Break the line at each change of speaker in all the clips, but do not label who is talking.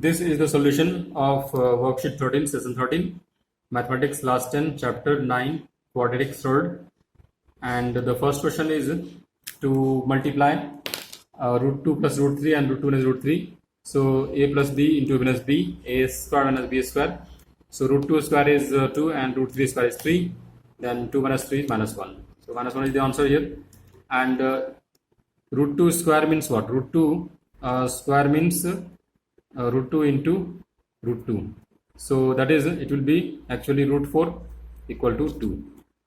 This is the solution of worksheet 13, session 13, mathematics class 10, chapter 9, quadratic third. And the first question is to multiply root 2 plus root 3 and root 2 minus root 3. So a plus b into a minus b, a square minus b square. So root 2 square is 2 and root 3 square is 3. Then 2 minus 3 is minus 1. So minus 1 is the answer here. And root 2 square means what? Root 2 square means root 2 into root 2. So that is, it will be actually root 4 equal to 2.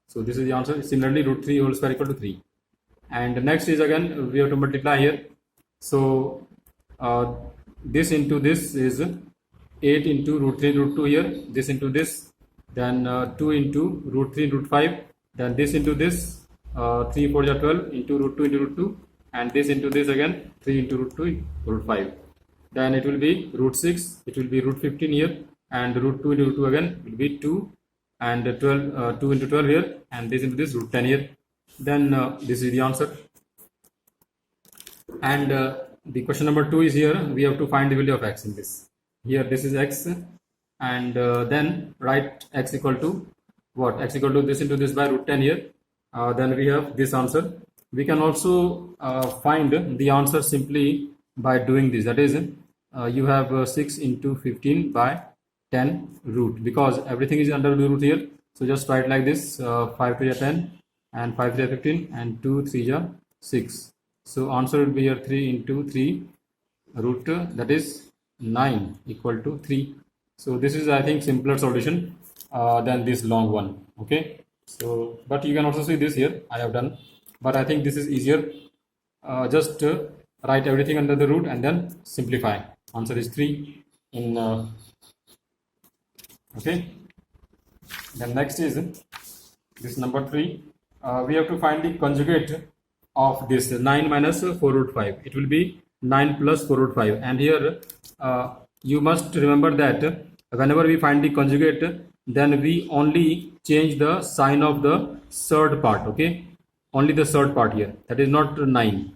So this is the answer. Similarly, root 3 whole square equal to 3. And next is again, we have to multiply here. So this into this is 8 into root 3 root 2 here. This into this. Then 2 into root 3 root 5. Then this into this. 3 4 12 into root 2 into root 2. And this into this again. 3 into root 2 root 5. Then it will be root 6, it will be root 15 here, and root 2 into root 2 again will be 2, and 12, 2 into 12 here, and this into this root 10 here. Then this is the answer. And the question number 2 is here, we have to find the value of x in this. Here this is x, and then write x equal to what? X equal to this into this by root 10 here. Then we have this answer. We can also find the answer simply by doing this. That is, you have 6 into 15 by 10 root, because everything is under the root here. So just write like this, 5 3 10 and 5 3 15 and 2 3 6. So answer will be here 3 into 3 root, that is 9 equal to 3. So this is, I think, simpler solution than this long one. Okay, so but you can also see this here I have done, but I think this is easier. Just write everything under the root and then simplify. Answer is 3 in okay. Then next is this number 3. We have to find the conjugate of this 9 minus 4 root 5. It will be 9 plus 4 root 5. And here you must remember that whenever we find the conjugate, then we only change the sign of the third part. Okay, only the third part here. That is not 9.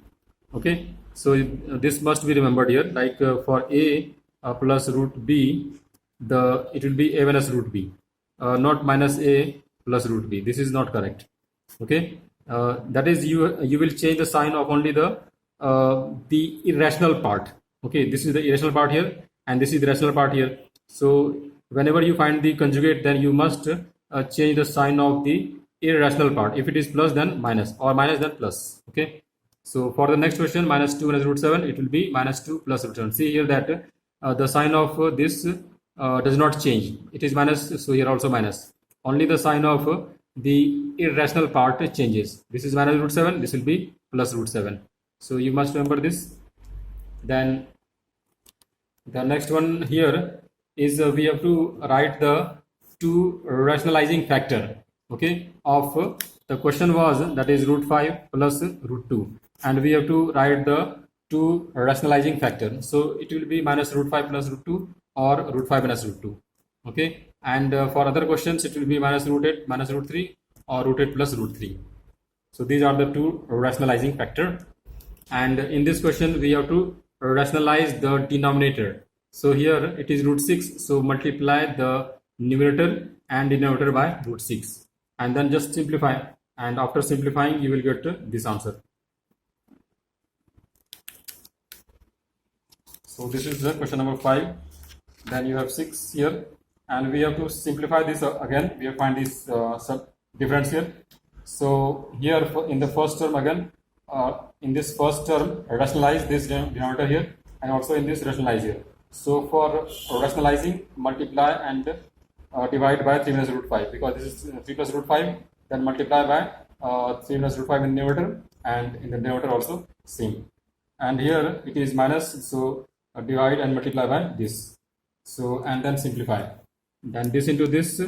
Okay. So this must be remembered here, like for a plus root b, it will be a minus root b, not minus a plus root b. This is not correct. Okay, that is, you will change the sign of only the irrational part. Okay, this is the irrational part here, and this is the rational part here. So whenever you find the conjugate, then you must change the sign of the irrational part. If it is plus, then minus, or minus, then plus. Okay. So for the next question, minus 2 minus root 7, it will be minus 2 plus root 7. See here that the sign of this does not change. It is minus, so here also minus. Only the sign of the irrational part changes. This is minus root 7, this will be plus root 7. So you must remember this. Then the next one here is we have to write the two rationalizing factor, okay, of the question was, that is root 5 plus root 2. And we have to write the two rationalizing factor. So it will be minus root 5 plus root 2 or root 5 minus root 2. Okay. And for other questions, it will be minus root 8 minus root 3 or root 8 plus root 3. So these are the two rationalizing factor. And in this question, we have to rationalize the denominator. So here it is root 6. So multiply the numerator and denominator by root 6. And then just simplify. And after simplifying, you will get this answer. So this is the question number 5. Then you have 6 here, and we have to simplify this again. We have to find this difference here. So here in the first term again, in this first term, rationalize this denominator here, and also in this rationalize here. So for rationalizing, multiply and divide by 3 minus root 5, because this is 3 plus root 5. Then multiply by 3 minus root 5 in the numerator, and in the denominator also same. And here it is minus, so divide and multiply by this. So and then simplify. Then this into this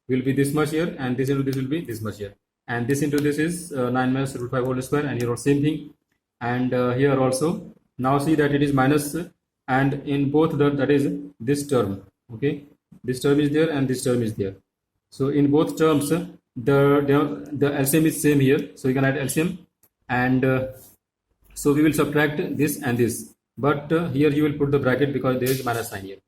will be this much here, and this into this will be this much here. And this into this is 9 minus root 5 whole square, and here also same thing. And here also, now see that it is minus, and in both that is this term. Okay, this term is there and this term is there. So in both terms, the LCM is same here. So you can add LCM, and so we will subtract this and this. but here you will put the bracket because there is minus sign here.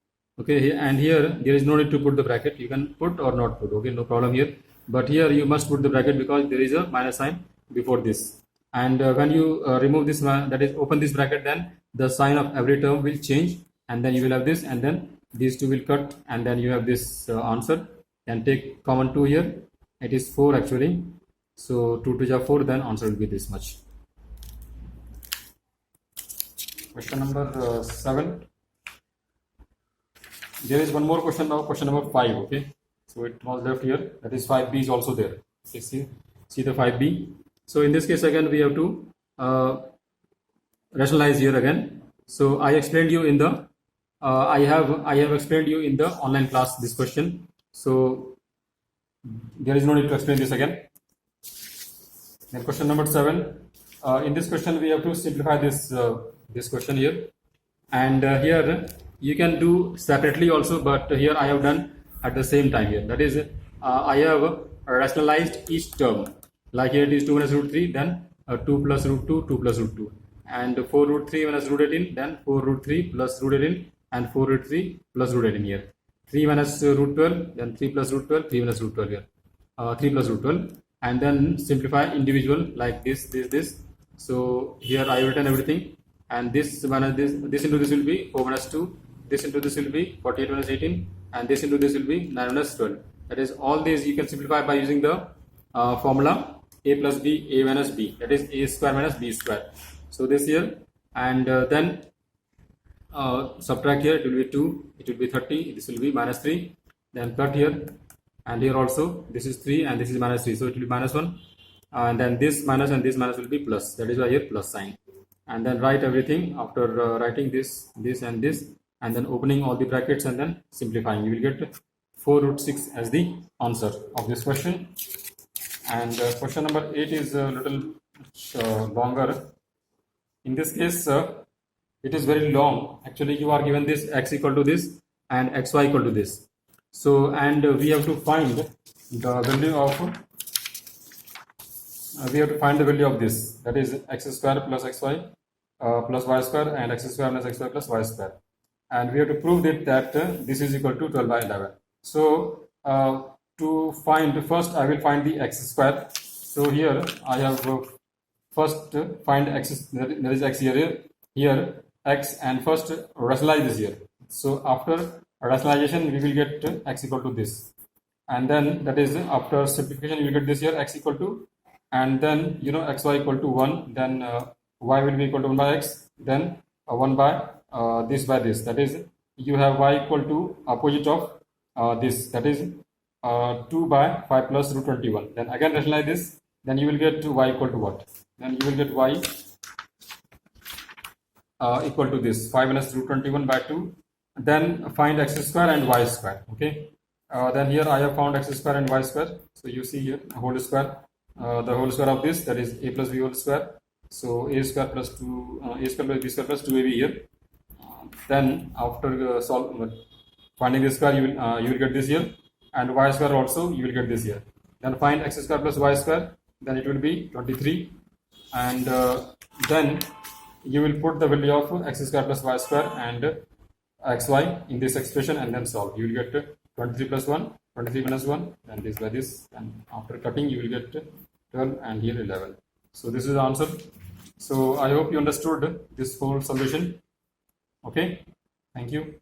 Okay, and here there is no need to put the bracket. You can put or not put. Okay, no problem here. But here you must put the bracket because there is a minus sign before this. And when you remove this, that is open this bracket, then the sign of every term will change, and then you will have this, and then these two will cut, and then you have this answer. And take common 2 here. It is 4 actually. So 2 to the 4, then answer will be this much. Question number 7. There is one more question now, question number 5. Okay, so it was left here, that is 5b is also there. Okay, see the 5b. So in this case again we have to rationalize here again. So I explained you in the I have explained you in the online class this question, so there is no need to explain this again. Then question number 7. In this question we have to simplify this this question here, and here you can do separately also, but here I have done at the same time here. That is, I have rationalized each term. Like here it is 2 minus root 3, then 2 plus root 2, 2 plus root 2, and 4 root 3 minus root 18, then 4 root 3 plus root 18, and 4 root 3 plus root 18 here. 3 minus root 12, then 3 plus root 12, 3 minus root 12 here. 3 plus root 12, and then simplify individual like this. So here I have written everything, and this minus this into this will be 4 minus 2, this into this will be 48 minus 18, and this into this will be 9 minus 12. That is, all these you can simplify by using the formula a plus b, a minus b, that is a square minus b square. So this here, and then subtract here, it will be 2, it will be 30, this will be minus 3, then cut here, and here also this is 3 and this is minus 3, so it will be minus 1, and then this minus and this minus will be plus, that is why here plus sign. And then write everything after writing this and this, and then opening all the brackets and then simplifying. You will get 4 root 6 as the answer of this question. And question number 8 is a little longer. In this case it is very long. Actually you are given this x equal to this and xy equal to this. So, and we have to find the value of this, that is x square plus xy plus y square, and x square minus xy plus y square, and we have to prove that this is equal to 12 by 11. So to find, first I will find the x square. So here I have first find x, there is x here x, and first rationalize this here. So after rationalization we will get x equal to this, and then that is after simplification you will get this here x equal to, and then you know xy equal to 1, then y will be equal to 1 by x, then 1 by this by this, that is you have y equal to opposite of this, that is 2 by 5 plus root 21. Then again rationalize this, then you will get y equal to what? Then you will get y equal to this 5 minus root 21 by 2. Then find x square and y square. Okay, then here I have found x square and y square. So you see here whole square, the whole square of this, that is a plus b whole square. So a square plus 2 a square plus b square plus 2ab here. Then after finding this square, you will get this here, and y square also you will get this here. Then find x square plus y square, then it will be 23, and then you will put the value of x square plus y square and xy in this expression and then solve. You will get 23 plus 1, 23 minus 1, and this by this, and after cutting you will get 12 and here 11. So this is the answer. So I hope you understood this whole solution. Okay, thank you.